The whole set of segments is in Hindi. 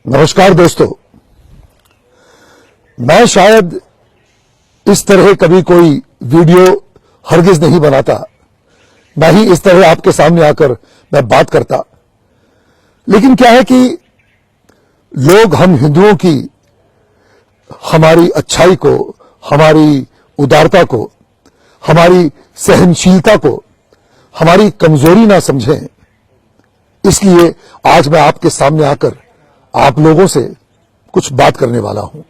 नमस्कार दोस्तों, मैं शायद इस तरह कभी कोई वीडियो हरगिज नहीं बनाता, ना ही इस तरह आपके सामने आकर मैं बात करता। लेकिन क्या है कि लोग हम हिंदुओं की हमारी अच्छाई को, हमारी उदारता को, हमारी सहनशीलता को हमारी कमजोरी ना समझें। इसलिए आज मैं आपके सामने आकर आप लोगों से कुछ बात करने वाला हूं।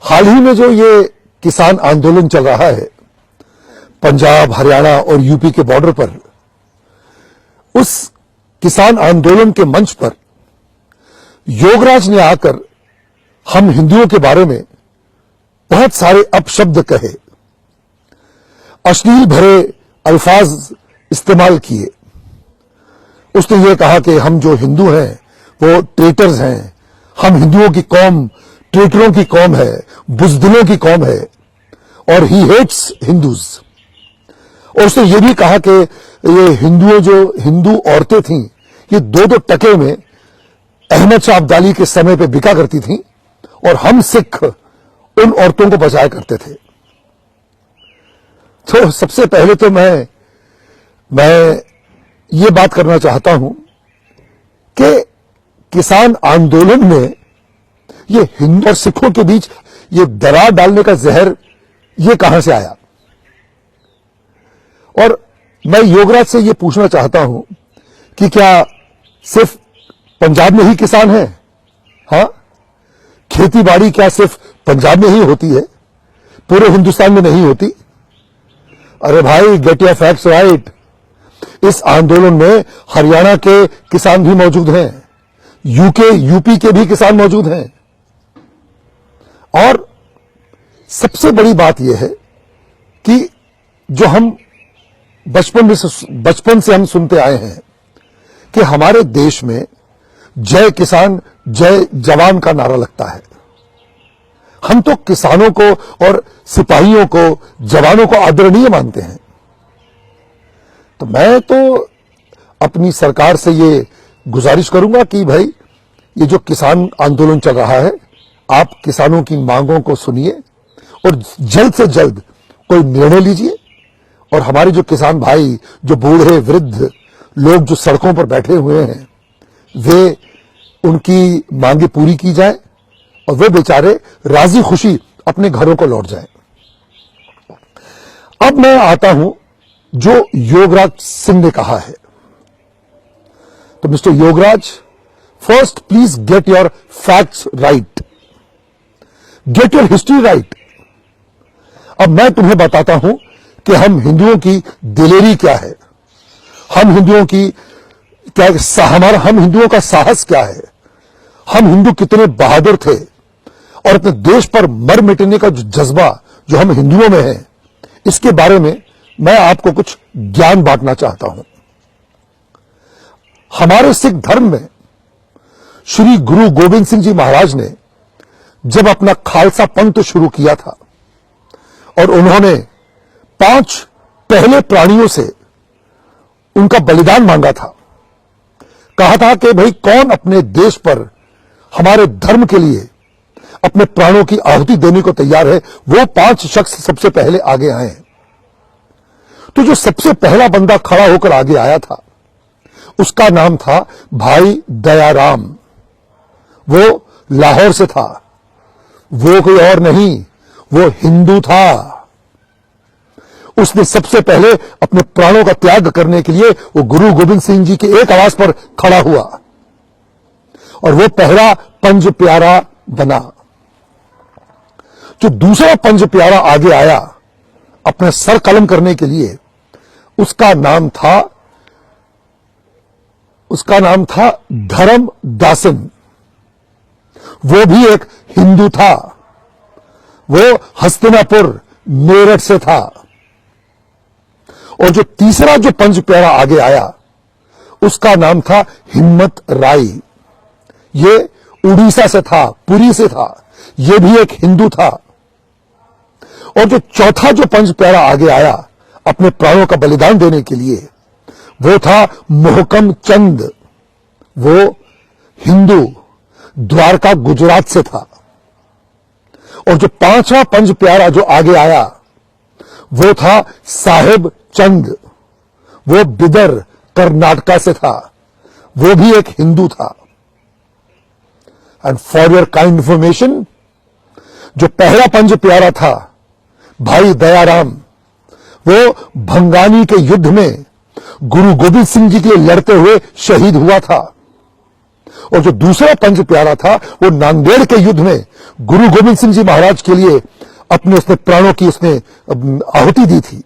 हाल ही में जो ये किसान आंदोलन चल रहा है पंजाब, हरियाणा और यूपी के बॉर्डर पर, उस किसान आंदोलन के मंच पर योगराज ने आकर हम हिंदुओं के बारे में बहुत सारे अपशब्द कहे, अश्लील भरे अल्फाज इस्तेमाल किए। उसने ये कहा कि हम जो हिंदू हैं वो ट्रेटर्स हैं, हम हिंदुओं की कौम ट्रेटरों की कौम है, बुजदिलों की कौम है, और ही हेट्स हिंदूज। और उसने ये भी कहा कि ये हिंदू औरतें थीं, ये दो टके में अहमद शाह अब्दाली के समय पे बिका करती थीं, और हम सिख उन औरतों को बचाया करते थे। तो सबसे पहले तो मैं ये बात करना चाहता हूं कि किसान आंदोलन में ये हिंदू और सिखों के बीच ये दरार डालने का जहर ये कहां से आया। और मैं योगराज से ये पूछना चाहता हूं कि क्या सिर्फ पंजाब में ही किसान हैं? हां, खेती बाड़ी क्या सिर्फ पंजाब में ही होती है, पूरे हिंदुस्तान में नहीं होती? अरे भाई, गेट योर फैक्ट्स राइट। इस आंदोलन में हरियाणा के किसान भी मौजूद हैं, यूपी के भी किसान मौजूद हैं। और सबसे बड़ी बात यह है कि जो हम बचपन से हम सुनते आए हैं कि हमारे देश में जय किसान जय जवान का नारा लगता है। हम तो किसानों को और सिपाहियों को, जवानों को आदरणीय मानते हैं। तो मैं तो अपनी सरकार से ये गुजारिश करूंगा कि भाई, ये जो किसान आंदोलन चल रहा है, आप किसानों की मांगों को सुनिए और जल्द से जल्द कोई निर्णय लीजिए। और हमारे जो किसान भाई, जो बूढ़े वृद्ध लोग जो सड़कों पर बैठे हुए हैं, वे उनकी मांगे पूरी की जाए और वे बेचारे राजी खुशी अपने घरों को लौट जाएं। अब मैं आता हूं जो योगराज सिंह ने कहा है। तो mister Yograj, first please get your facts right, get your history right. अब मैं तुम्हें बताता हूं कि हम हिंदुओं की दिलेरी क्या है, हम हिंदुओं का साहस क्या है, हम हिंदू कितने बहादुर थे, और अपने देश पर मर मिटने का जो जज्बा जो हम हिंदुओं में है, इसके बारे में मैं आपको कुछ ज्ञान बांटना चाहता हूं। हमारे सिख धर्म में श्री गुरु गोविंद सिंह जी महाराज ने जब अपना खालसा पंथ शुरू किया था और उन्होंने 5 पहले प्राणियों से उनका बलिदान मांगा था, कहा था कि भाई, कौन अपने देश पर हमारे धर्म के लिए अपने प्राणों की आहुति देने को तैयार है, वो 5 शख्स सबसे पहले आगे आए। तो जो सबसे पहला बंदा खड़ा होकर आगे आया था, उसका नाम था भाई दयाराम। वो लाहौर से था, वो कोई और नहीं, वो हिंदू था। उसने सबसे पहले अपने प्राणों का त्याग करने के लिए वो गुरु गोविंद सिंह जी की एक आवाज पर खड़ा हुआ, और वो पहला पंज प्यारा बना। जो दूसरा पंज प्यारा आगे आया अपने सर कलम करने के लिए, उसका नाम था धर्म दासन। वो भी एक हिंदू था, वो हस्तिनापुर मेरठ से था। और जो तीसरा जो पंज प्यारा आगे आया, उसका नाम था हिम्मत राय। ये उड़ीसा से था, पुरी से था, ये भी एक हिंदू था। और जो चौथा जो पंज प्यारा आगे आया अपने प्राणों का बलिदान देने के लिए, वो था मोहकम चंद। वो हिंदू द्वारका गुजरात से था, और जो पांचवा पंज प्यारा जो आगे आया वो था साहेब चंद, वो बिदर कर्नाटका से था, वो भी एक हिंदू था। And for your kind information, जो पहला पंज प्यारा था भाई दयाराम, वो भंगानी के युद्ध में गुरु गोविंद सिंह जी के लिए लड़ते हुए शहीद हुआ था, और जो दूसरा पंज प्यारा था वो नांदेड़ के युद्ध में गुरु गोविंद सिंह जी महाराज के लिए अपने उसने प्राणों की उसने आहुति दी थी,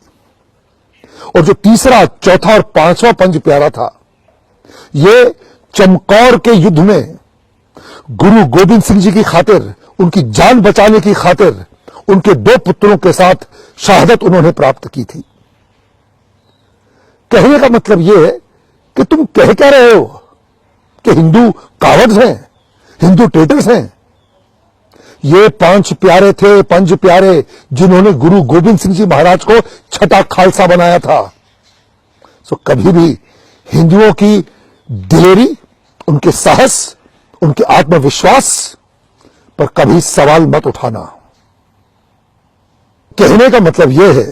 और जो तीसरा चौथा और पांचवा पंज प्यारा था ये चमकौर के युद्ध में गुरु गोविंद सिंह जी की खातिर, उनकी जान बचाने की खातिर उनके दो पुत्रों के साथ शहादत उन्होंने प्राप्त की थी। कहने का मतलब यह है कि तुम कह क्या रहे हो कि हिंदू कावर्ड्स हैं, हिंदू ट्रेटर्स हैं। ये पांच प्यारे थे, पंज प्यारे, जिन्होंने गुरु गोविंद सिंह जी महाराज को छठा खालसा बनाया था। सो कभी भी हिंदुओं की दिलेरी, उनके साहस, उनके आत्मविश्वास पर कभी सवाल मत उठाना। कहने का मतलब यह है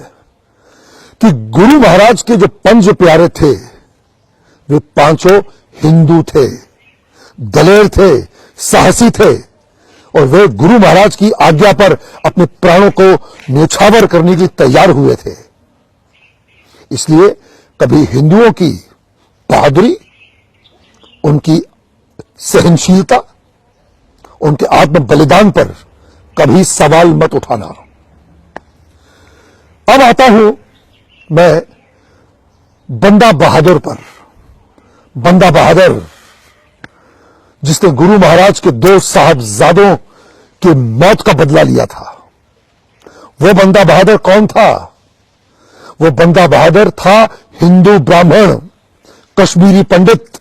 कि गुरु महाराज के जो पंज प्यारे थे वे पांचों हिंदू थे, दलेर थे, साहसी थे, और वे गुरु महाराज की आज्ञा पर अपने प्राणों को न्यौछावर करने के लिए तैयार हुए थे। इसलिए कभी हिंदुओं की बहादुरी, उनकी सहनशीलता, उनके आत्म बलिदान पर कभी सवाल मत उठाना। अब आता हूं मैं बंदा बहादुर पर। बंदा बहादुर जिसने गुरु महाराज के दो साहबजादों की मौत का बदला लिया था, वो बंदा बहादुर कौन था? वो बंदा बहादुर था हिंदू ब्राह्मण, कश्मीरी पंडित।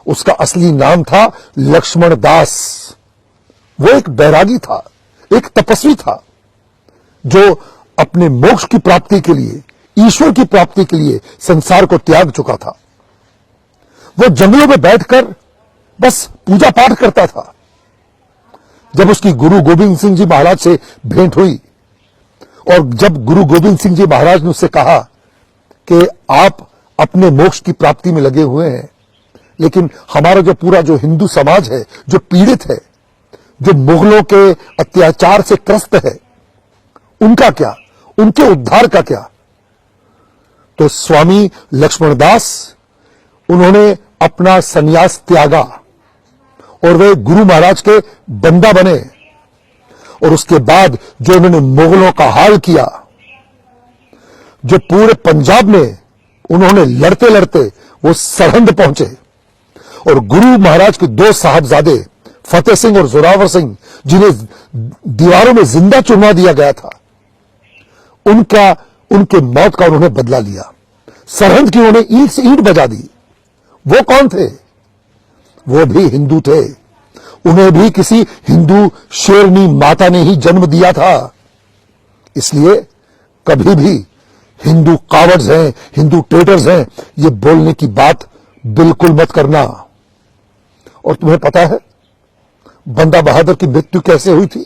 उसका असली नाम था लक्ष्मण दास। वो एक बैरागी था, एक तपस्वी था, जो अपने मोक्ष की प्राप्ति के लिए, ईश्वर की प्राप्ति के लिए संसार को त्याग चुका था। वो जंगलों में बैठकर बस पूजा पाठ करता था। जब उसकी गुरु गोविंद सिंह जी महाराज से भेंट हुई, और जब गुरु गोविंद सिंह जी महाराज ने उससे कहा कि आप अपने मोक्ष की प्राप्ति में लगे हुए हैं, लेकिन हमारा जो पूरा जो हिंदू समाज है, जो पीड़ित है, जो मुगलों के अत्याचार से त्रस्त है, उनका क्या, उनके उद्धार का क्या? तो स्वामी लक्ष्मणदास, उन्होंने अपना संन्यास त्यागा और वे गुरु महाराज के बंदा बने। और उसके बाद जो उन्होंने मुगलों का हाल किया, जो पूरे पंजाब में उन्होंने लड़ते लड़ते वो सरहंद पहुंचे, और गुरु महाराज के दो साहबजादे फतेह सिंह और जोरावर सिंह, जिन्हें दीवारों में जिंदा चुनवा दिया गया था, उनके मौत का उन्होंने बदला लिया। सरहंद की उन्होंने ईंट से ईंट बजा दी। वो कौन थे? वो भी हिंदू थे। उन्हें भी किसी हिंदू शेरनी माता ने ही जन्म दिया था। इसलिए कभी भी हिंदू कावर्ड्स हैं, हिंदू ट्रेटर्स हैं, ये बोलने की बात बिल्कुल मत करना। और तुम्हें पता है बंदा बहादुर की मृत्यु कैसे हुई थी?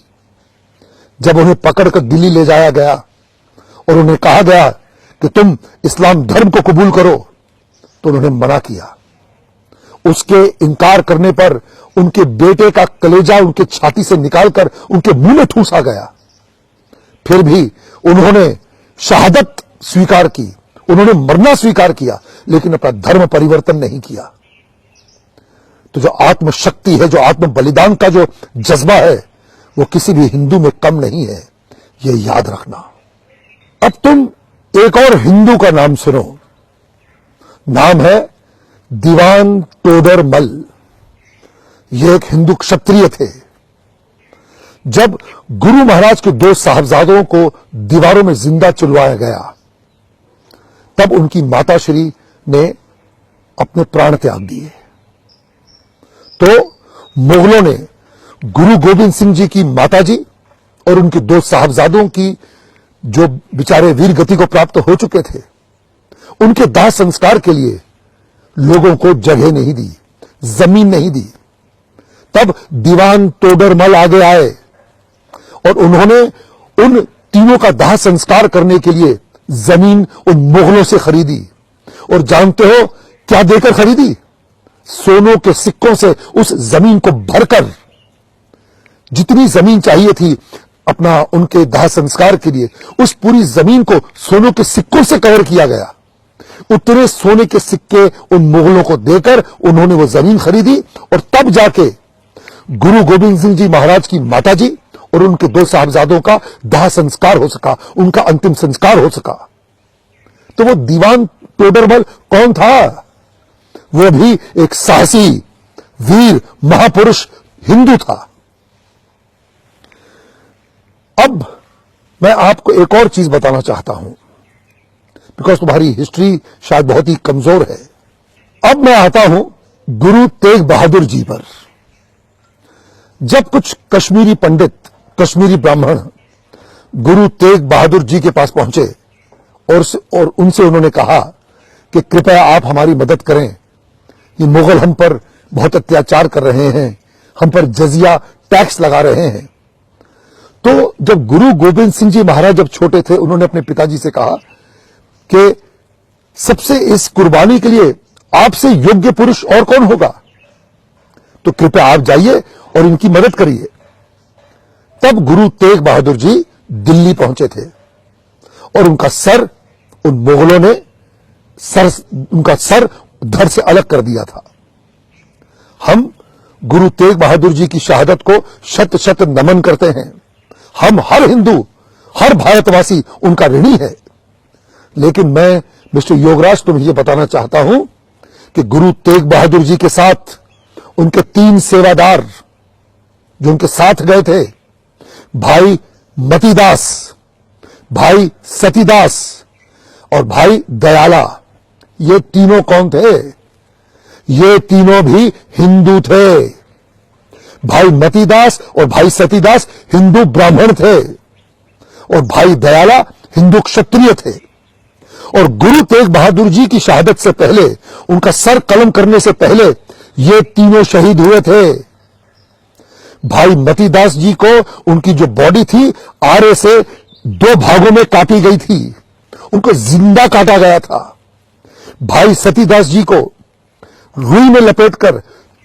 जब उन्हें पकड़कर दिल्ली ले जाया गया और उन्हें कहा गया कि तुम इस्लाम धर्म को कबूल करो, तो उन्होंने मना किया। उसके इनकार करने पर उनके बेटे का कलेजा उनके छाती से निकालकर उनके मुंह में ठूसा गया। फिर भी उन्होंने शहादत स्वीकार की, उन्होंने मरना स्वीकार किया, लेकिन अपना धर्म परिवर्तन नहीं किया। तो जो आत्मशक्ति है, जो आत्म बलिदान का जो जज्बा है, वो किसी भी हिंदू में कम नहीं है, ये याद रखना। अब तुम एक और हिंदू का नाम सुनो। नाम है दीवान टोडर मल। ये एक हिंदू क्षत्रिय थे। जब गुरु महाराज के दो साहबजादों को दीवारों में जिंदा चुलवाया गया, तब उनकी माताश्री ने अपने प्राण त्याग दिए। तो मुगलों ने गुरु गोविंद सिंह जी की माताजी और उनके दो साहबजादों की, जो बेचारे वीर गति को प्राप्त हो चुके थे, उनके दाह संस्कार के लिए लोगों को जगह नहीं दी, जमीन नहीं दी। तब दीवान तोडरमल आगे आए और उन्होंने उन तीनों का दाह संस्कार करने के लिए जमीन उन मुगलों से खरीदी। और जानते हो क्या देकर खरीदी? सोनों के सिक्कों से उस जमीन को भरकर, जितनी जमीन चाहिए थी अपना उनके दाह संस्कार के लिए, उस पूरी जमीन को सोनों के सिक्कों से कवर किया गया। उतने सोने के सिक्के उन मुगलों को देकर उन्होंने वो जमीन खरीदी और तब जाके गुरु गोविंद सिंह जी महाराज की माताजी और उनके 2 साहबजादों का दाह संस्कार हो सका, उनका अंतिम संस्कार हो सका। तो वो दीवान तोडरमल कौन था? वो भी एक साहसी वीर महापुरुष हिंदू था। अब मैं आपको एक और चीज बताना चाहता हूं, बिकॉज तुम्हारी हिस्ट्री शायद बहुत ही कमजोर है। अब मैं आता हूं गुरु तेग बहादुर जी पर। जब कुछ कश्मीरी पंडित, कश्मीरी ब्राह्मण गुरु तेग बहादुर जी के पास पहुंचे और उनसे उन्होंने कहा कि कृपया आप हमारी मदद करें, ये मुगल हम पर बहुत अत्याचार कर रहे हैं, हम पर जजिया टैक्स लगा रहे हैं। तो जब गुरु गोविंद सिंह जी महाराज जब छोटे थे, उन्होंने अपने पिताजी से कहा कि सबसे इस कुर्बानी के लिए आपसे योग्य पुरुष और कौन होगा, तो कृपया आप जाइए और इनकी मदद करिए। तब गुरु तेग बहादुर जी दिल्ली पहुंचे थे और उनका सर उन मुगलों ने उनका सर धड़ से अलग कर दिया था। हम गुरु तेग बहादुर जी की शहादत को शत शत नमन करते हैं। हम हर हिंदू, हर भारतवासी उनका ऋणी है। लेकिन मैं मिस्टर योगराज तुम्हें यह बताना चाहता हूं कि गुरु तेग बहादुर जी के साथ उनके 3 सेवादार जो उनके साथ गए थे, भाई मतीदास, भाई सतीदास और भाई दयाला, ये तीनों कौन थे? ये तीनों भी हिंदू थे। भाई मतीदास और भाई सतीदास हिंदू ब्राह्मण थे और भाई दयाला हिंदू क्षत्रिय थे। और गुरु तेग बहादुर जी की शहादत से पहले, उनका सर कलम करने से पहले ये तीनों शहीद हुए थे। भाई मतीदास जी को उनकी जो बॉडी थी आरे से 2 भागों में काटी गई थी, उनको जिंदा काटा गया था। भाई सतीदास जी को रुई में लपेटकर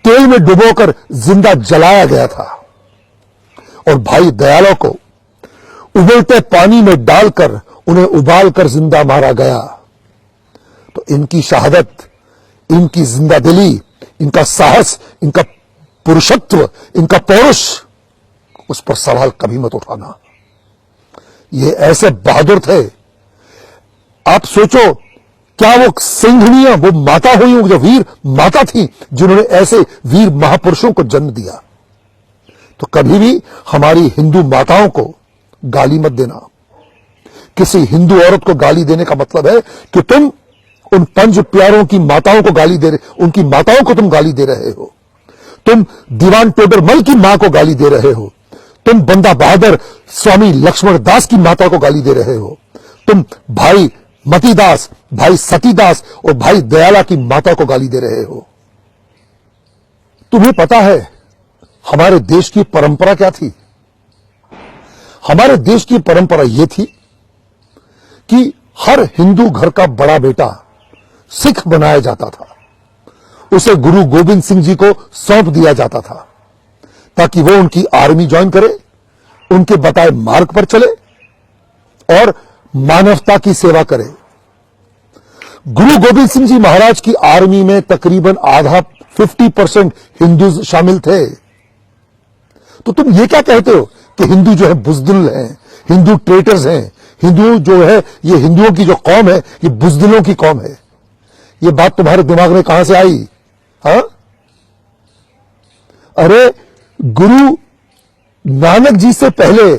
तेल में डुबोकर जिंदा जलाया गया था और भाई दयाला को उबलते पानी में डालकर उन्हें उबालकर जिंदा मारा गया। तो इनकी शहादत, इनकी जिंदादिली, इनका साहस, इनका पुरुषत्व, इनका पौरुष, उस पर सवाल कभी मत उठाना। ये ऐसे बहादुर थे। आप सोचो, क्या वो सिंघनिया, वो माता हुई, जो वीर माता थी जिन्होंने ऐसे वीर महापुरुषों को जन्म दिया। तो कभी भी हमारी हिंदू माताओं को गाली मत देना। किसी हिंदू औरत को गाली देने का मतलब है कि तुम उन 5 प्यारों की माताओं को गाली दे रहे, उनकी माताओं को तुम गाली दे रहे हो। तुम दीवान टोडरमल की मां को गाली दे रहे हो। तुम बंदा बहादुर स्वामी लक्ष्मण दास की माता को गाली दे रहे हो। तुम भाई मतीदास, भाई सतीदास और भाई दयाला की माता को गाली दे रहे हो। तुम्हें पता है हमारे देश की परंपरा क्या थी? हमारे देश की परंपरा यह थी कि हर हिंदू घर का बड़ा बेटा सिख बनाया जाता था। उसे गुरु गोविंद सिंह जी को सौंप दिया जाता था ताकि वो उनकी आर्मी ज्वाइन करे, उनके बताए मार्ग पर चले और मानवता की सेवा करे। गुरु गोविंद सिंह जी महाराज की आर्मी में तकरीबन आधा 50% हिंदू शामिल थे। तो तुम ये क्या कहते हो कि हिंदू जो है बुजदिल हैं, हिंदू ट्रेटर्स हैं, हिंदू जो है ये हिंदुओं की जो कौम है ये बुजदिलों की कौम है। ये बात तुम्हारे दिमाग में कहां से आई? हाँ, अरे गुरु नानक जी से पहले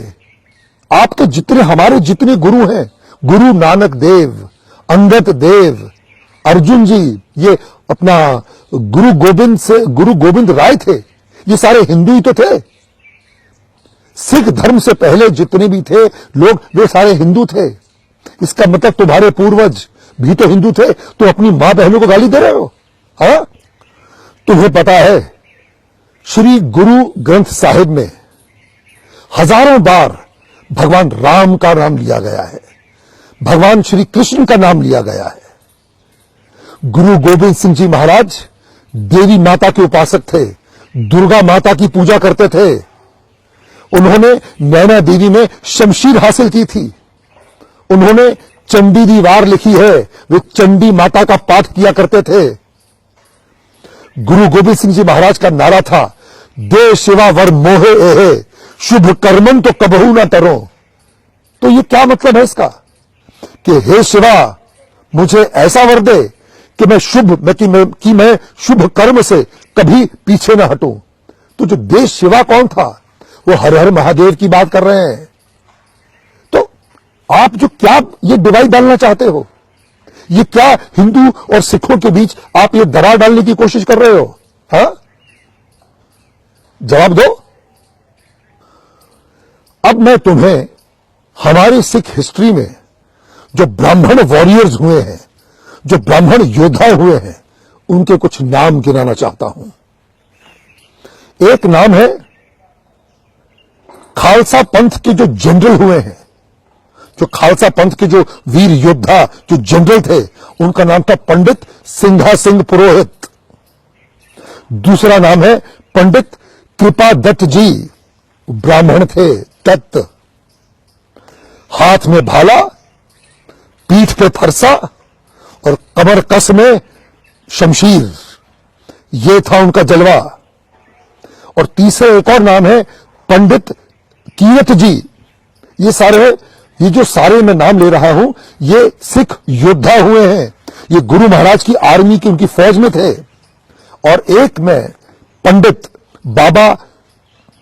आप तो जितने हमारे जितने गुरु हैं, गुरु नानक देव, अंगद देव, अर्जुन जी, ये अपना गुरु गोविंद राय थे, ये सारे हिंदू ही तो थे। सिख धर्म से पहले जितने भी थे लोग वे सारे हिंदू थे। इसका मतलब तुम्हारे पूर्वज भी तो हिंदू थे। तो अपनी मां बहनों को गाली दे रहे हो? हाँ, तुम्हें पता है श्री गुरु ग्रंथ साहिब में हजारों बार भगवान राम का नाम लिया गया है, भगवान श्री कृष्ण का नाम लिया गया है। गुरु गोविंद सिंह जी महाराज देवी माता के उपासक थे, दुर्गा माता की पूजा करते थे। उन्होंने नैना देवी में शमशीर हासिल की थी। उन्होंने चंडी दी वार लिखी है, वे चंडी माता का पाठ किया करते थे। गुरु गोविंद सिंह जी महाराज का नारा था, दे शिवा वर मोहे एहे, शुभ कर्मन तो कबहू ना तरो। तो ये क्या मतलब है इसका कि हे शिवा मुझे ऐसा वर दे कि मैं शुभ कर्म से कभी पीछे ना हटूं। तो जो देश शिवा कौन था, वो हर हर महादेव की बात कर रहे हैं। तो आप जो क्या ये डिवाइड डालना चाहते हो, ये क्या हिंदू और सिखों के बीच आप ये दरार डालने की कोशिश कर रहे हो? हाँ, जवाब दो। अब मैं तुम्हें हमारी सिख हिस्ट्री में जो ब्राह्मण वॉरियर्स हुए हैं, जो ब्राह्मण योद्धा हुए हैं, उनके कुछ नाम गिनाना चाहता हूं। एक नाम है खालसा पंथ के जो जनरल हुए हैं, जो खालसा पंथ के जो वीर योद्धा जो जनरल थे, उनका नाम था पंडित सिंघा सिंह पुरोहित। दूसरा नाम है पंडित कृपा दत्त जी, ब्राह्मण थे, दत्त। हाथ में भाला, पीठ पे फरसा और कमर कस में शमशीर, ये था उनका जलवा। और तीसरा एक और नाम है पंडित कीरत जी। ये जो सारे मैं नाम ले रहा हूं, ये सिख योद्धा हुए हैं, ये गुरु महाराज की आर्मी की उनकी फौज में थे। और एक मैं पंडित बाबा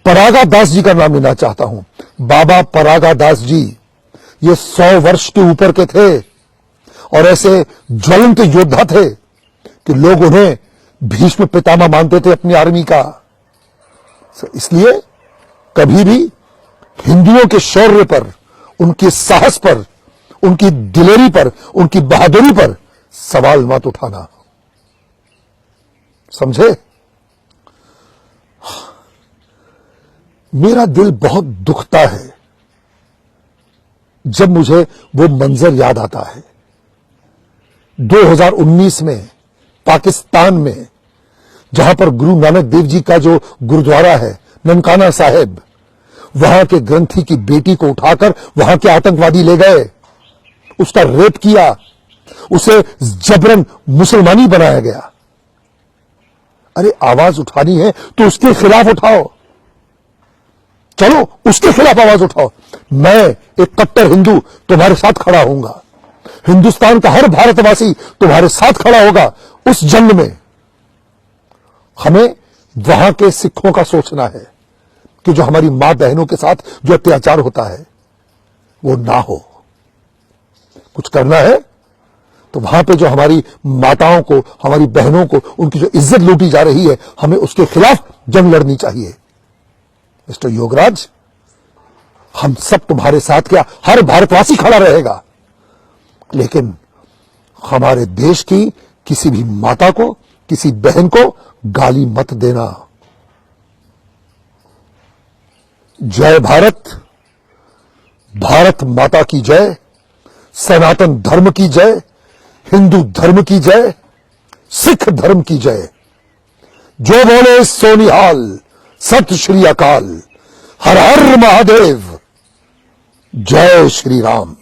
परागा दास जी का नाम लेना चाहता हूं। बाबा परागा दास जी ये 100 वर्ष के ऊपर के थे और ऐसे ज्वलंत योद्धा थे कि लोग उन्हें भीष्म पितामह मानते थे अपनी आर्मी का। इसलिए कभी भी हिंदुओं के शौर्य पर, उनके साहस पर, उनकी दिलेरी पर, उनकी बहादुरी पर सवाल मत उठाना, समझे? मेरा दिल बहुत दुखता है जब मुझे वो मंजर याद आता है 2019 में पाकिस्तान में, जहां पर गुरु नानक देव जी का जो गुरुद्वारा है ननकाना साहिब, वहां के ग्रंथी की बेटी को उठाकर वहां के आतंकवादी ले गए, उसका रेप किया, उसे जबरन मुसलमानी बनाया गया। अरे आवाज उठानी है तो उसके खिलाफ उठाओ, चलो उसके खिलाफ आवाज उठाओ। मैं एक कट्टर हिंदू तुम्हारे साथ खड़ा होऊंगा, हिंदुस्तान का हर भारतवासी तुम्हारे साथ खड़ा होगा उस जंग में। हमें वहां के सिखों का सोचना है कि जो हमारी मां बहनों के साथ जो अत्याचार होता है वो ना हो। कुछ करना है तो वहां पे जो हमारी माताओं को, हमारी बहनों को, उनकी जो इज्जत लूटी जा रही है, हमें उसके खिलाफ जंग लड़नी चाहिए। मिस्टर योगराज, हम सब तुम्हारे साथ, क्या हर भारतवासी खड़ा रहेगा, लेकिन हमारे देश की किसी भी माता को, किसी बहन को गाली मत देना। जय भारत, भारत माता की जय, सनातन धर्म की जय, हिंदू धर्म की जय, सिख धर्म की जय। जो बोले सोनिहाल, सत श्री अकाल, हर हर महादेव, जय श्री राम।